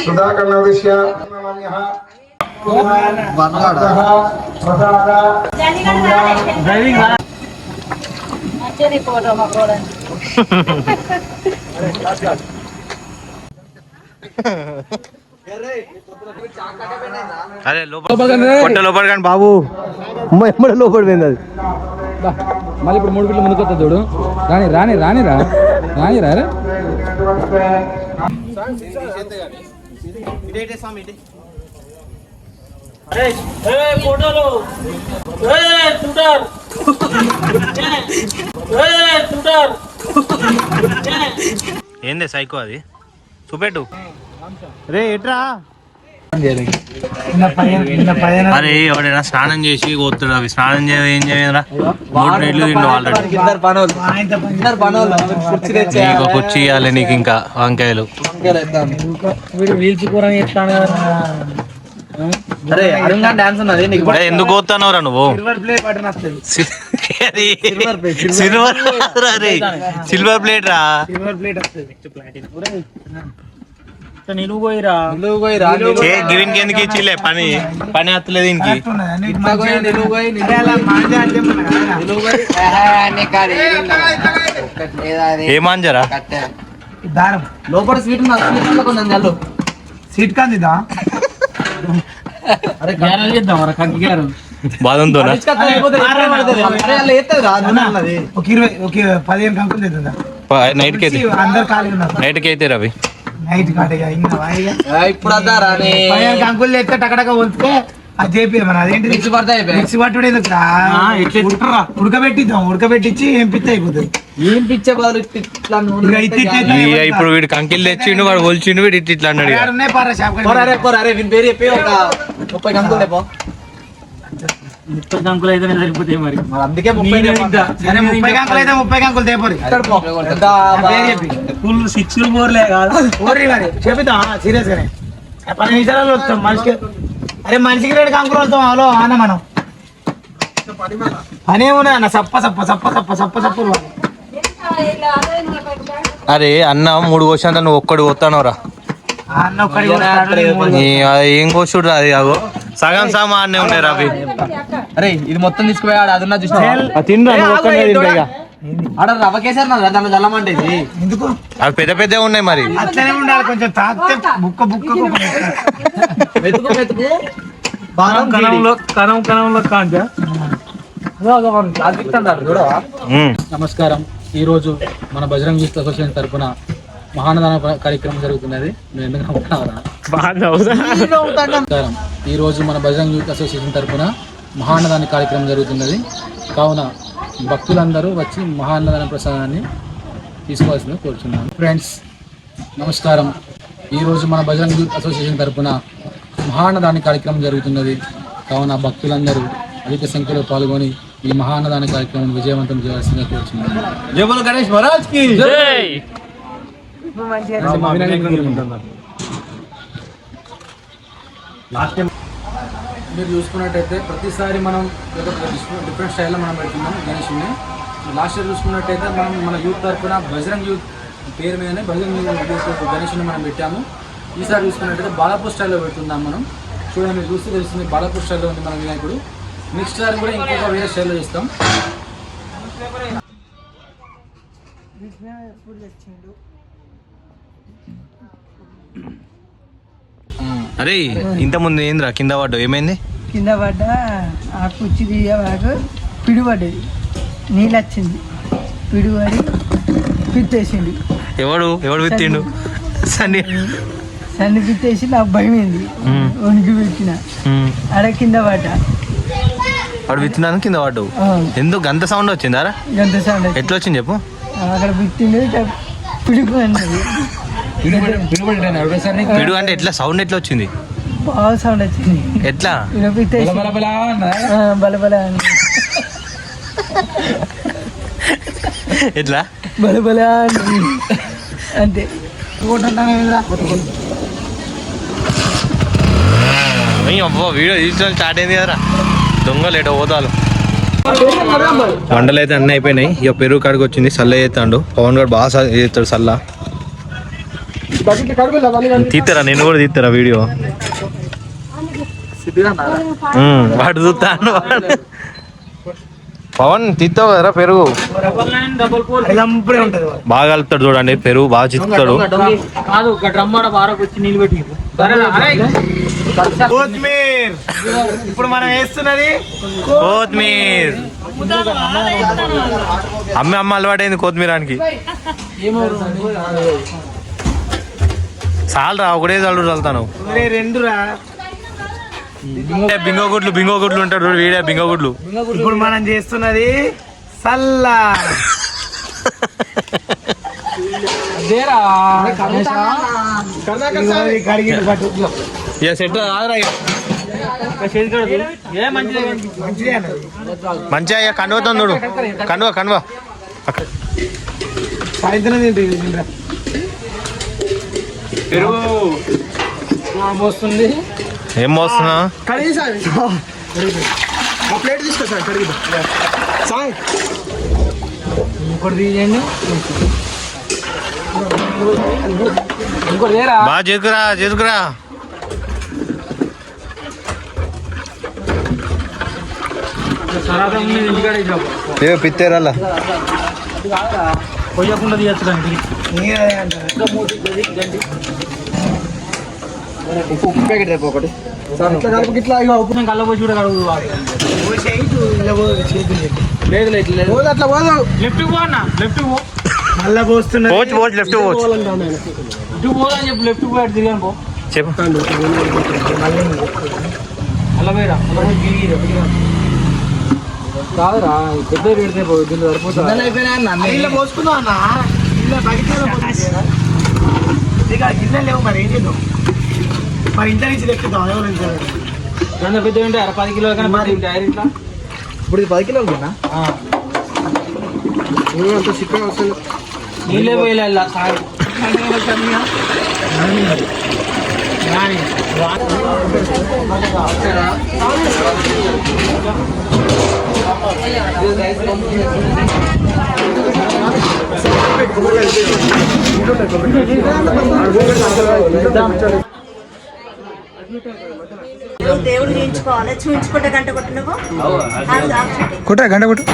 సుధాకర్ణోదిశ్య అరే లోపల కానీ బాబు లోపల పోయింది అది మళ్ళీ ఇప్పుడు 3 ఫీట్ల ముందుకు వస్తా చూడు. రాని రా ఏంది సైకో అది చూపెట్టు రే ఎట్రా. అరే ఎవడైనా స్నానం చేసి పోతాడు. అవి స్నానం ఏం చేయరా 3 నీళ్ళు తిండు ఆల్రెడీ. కుర్చీ ఇవ్వాలి నీకు, ఇంకా వంకాయలు. ఎందుకు పోతానవరా నువ్వు? సిల్వర్ ప్లేట్ రా. గివిన్కి ఎందుకు ఇచ్చిలే పని హత్తలేదు దీనికి. ఏమాంజరా లోపల స్వీట్ సీట్ కాందిదా బాదంతో 15 కంకులు తెస్తుందా నైట్కి అయితే రవి నైట్ ఇప్పుడు కంకులు తెస్తే టకటక వంచితే అది చేపి మన అదేంటి మిక్సీ పట్టుడే ఉడకబెట్టించి ఏం పిచ్చ అయిపోతుంది. ఏం పిచ్చే ఇప్పుడు వీడు కంకిలు తెచ్చిండు, వాడు కొలిచిండు, వీడు ఇట్లా అన్నాడు. పేరు చెప్పి ఒక 30 కంకులు లేపో. 30 కంకులు అయితే సరిపోతాయి మరి. అందుకే 30 కంకులు అయితే 30 కంకులు తేపోరు. ఫుల్ 6 4 కాదు చెబుతాం సీరియస్ గానే 10 నిమిషాలలో వస్తాం మనిషికి. అరే మనిషికి 2 కంకులు వస్తాం. హలో అన్న మనం పని ఏమున్నా అన్న సప్ప అరే అన్న 3 కోసంతా నువ్వు ఒక్కడు పోతానవరా. అన్న ఒక్కడి ఏం కోసుడు అది అగో సగం సామాన్నే ఉన్నాయి రవి. అరే ఇది మొత్తం తీసుకుపోయాడు. అది ఉన్నా చూసిన ఆడ రవ్వకేసారు దాంట్లో జల్లమంటే ఎందుకు అవి పెద్ద ఉన్నాయి మరి. అట్లనే ఉండాలి కొంచెం తాకితే బుక్క కణంలో నమస్కారం. ఈ రోజు మన బజరంగ్ యూత్ అసోసియేషన్ తరఫున మహానదాన కార్యక్రమం జరుగుతున్నది. ఈ రోజు మన బజరంగ్ యూత్ అసోసియేషన్ తరఫున మహానదాన కార్యక్రమం జరుగుతున్నది. కావున భక్తులందరూ వచ్చి మహాన్నదాన ప్రసాదాన్ని తీసుకోవాల్సిందిగా కోరుచున్నాను. ఫ్రెండ్స్ నమస్కారం. ఈరోజు మన బజరంగ్ యూత్ అసోసియేషన్ తరఫున మహాన్నదాన కార్యక్రమం జరుగుతున్నది. కావున భక్తులందరూ అధిక సంఖ్యలో పాల్గొని ఈ మహాన్నదాన కార్యక్రమం విజయవంతం చేయాల్సిందిగా కోరుచున్నాను. జై బోలో గణేష్ మహారాజ్ కి జై. మీరు చూసుకున్నట్టయితే ప్రతిసారి మనం డిఫరెంట్ స్టైల్లో మనం పెడుతున్నాం గణేషుని. లాస్ట్ ఇయర్ చూసుకున్నట్టయితే మన యూత్ తరఫున బజరంగ్ యూత్ పేరు మీదనే బజరంగ్ యూత్ గణేషుని మనం పెట్టాము. ఈసారి చూసుకున్నట్టయితే బాలాపూర్ స్టైల్లో పెడుతున్నాం మనం. చూడండి, మీరు చూస్తే తెలుస్తుంది బాలాపూర్ స్టైల్లో ఉంది మన వినాయకుడు. నెక్స్ట్ సారి కూడా ఇంకొక వేరే స్టైల్లో ఇస్తాం. అరే ఇంత ముందు ఏంద్రా కింద పడ్డా? ఏమైంది? కింద పడ్డ ఆ కుర్చీ తీయవాకు పిడిపడ్డది. నీళ్ళు వచ్చింది, పిడిపడి పిత్తేసిండు. ఎవడు విత్తిండు? సన్ని పిత్తేసి నాకు భయమైంది. వణికి పెట్టిన అడ కింద పడ్డా. వాడు విత్తినాను కింద పడ్డావు. ఎందుకు గంత సౌండ్ వచ్చిందారా? గంత సౌండ్ ఎట్లా వచ్చింది చెప్పు. అక్కడ పిత్తిండు, పిడుపు అన్నది. పిడు అంటే ఎట్లా సౌండ్ ఎట్లా వచ్చింది? బాగా సౌండ్ వచ్చింది. ఎట్లా? బలబల ఎట్లా బల బల అంతే అబ్బో వీడియో తీసుకోవడం స్టార్ట్ అయింది కదరా దొంగలు ఎటో పోతాలు వంటలు అయితే అన్నీ అయిపోయినాయి ఇక పెరుగు కాడికి వచ్చింది సల్ల చేస్తాడు పవన్ గారు బాగా చేస్తాడు సల్ల తీస్తారా నేను కూడా తీస్తారా వీడియో వాడు చూస్తాను పవన్ తీస్తావు కదరా పెరుగు బాగా కలుపుతాడు చూడండి పెరుగు బాగా చిత్తాడు కొత్తిమీర్ ఇప్పుడు మనం వేస్తున్నది కొత్తిమీర అమ్మ అలవాటైంది కొత్తిమీరానికి చాలరా ఒకటే చల్లు చల్లుతాను రెండురా బింగో గుడ్లు ఉంటాడు వీడే బింగో గుడ్లు ఇప్పుడు మనం చేస్తున్నది సల్లా ఇక సెట్ కాదురా మంచిగా ఇక కండువతుంది చూడు కండువ సాయంత్రం పెరుగు మోస్తుంది ఏం మోస్తున్నా కడిగి సార్ ప్లేట్ తీసుకో సార్ కడిగి సార్ ఇంకోటి తీయండి ఇంకోటి లేరా బాగా చేసుకురా ఏ పిత్తేరల్లా కొయ్యకుండా తీయచ్చు ఉప్పు ప్యాకెట్ రేపు ఒకటి ఇట్లా ఉప్పు కళ్ళ పోసి కూడా కడుగు లేదు లేదు అట్లా పోదు లెఫ్ట్ పో అన్న లెఫ్ట్ పో మళ్ళా పోస్తున్నా లెఫ్ట్ ఇటు పోదని చెప్పు లెఫ్ట్ పో అటు తిరిగాను పో చెప్పు అలా పోయిరా కాదురా పెద్ద పెడితే దీన్ని సరిపోతుంది ఇల్లు పోసుకుందాం అన్న ఇల్లు బయట గిన్నెలు లేవు మరి ఏం చేద్దాం మరి ఇంత నుంచి తెచ్చుతాం ఎవరు పెద్ద ఉంటే 10 కిలోలు కానీ మరి ఇట్లా ఇప్పుడు 10 కిలోలు ఉన్నా అంత చిక్కగా వస్తుంది నీళ్ళే పోయేలా సాగు దేవుడు చూయించుకోవాలి చూయించుకుంటే గంట కొట్టు నువ్వు కొట్టా గంట కొట్టు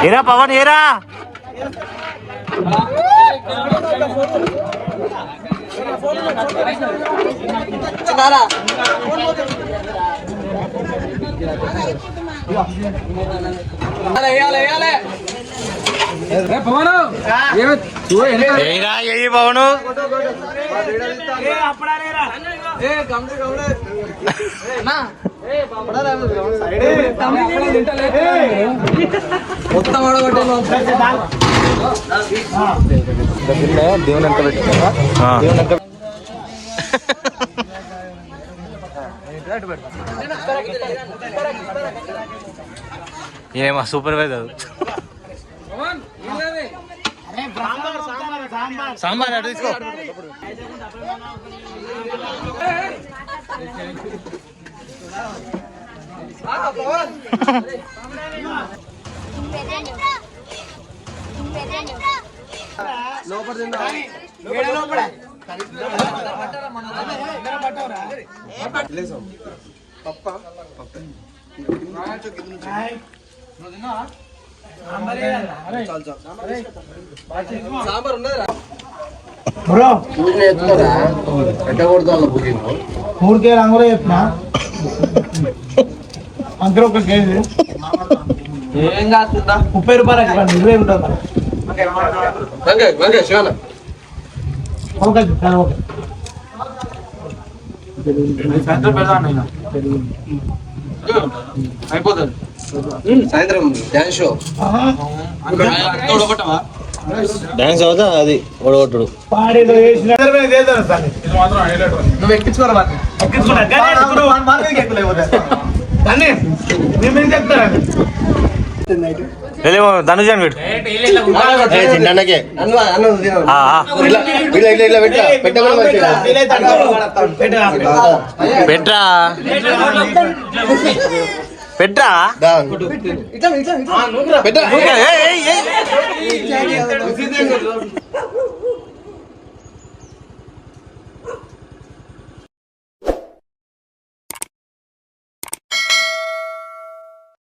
ఏరా పవన్ ఏరా పవన్ ఏ పవను మొత్తం దేవుని ఎంత పెట్టినా ఏమా సూపర్వైజర్ సాంబార్ అటు తీసుకో బ్రో 3 కేజీలు అంగులో చెప్పిన అంకర ఒక కేజీ ఏం కాస్తుందా 30 రూపాయలు 20 ఉంటుంది ఓకే సాయంత్రం పెడదాం నేను అయిపోతుంది సాయంత్రం డ్యాన్స్ షో డాన్స్ అవుతా అది ఓడగొట్టుడు. నువ్వు ఎక్కించుకోరా ధనుజాన్ పెట్టు. Petra Petra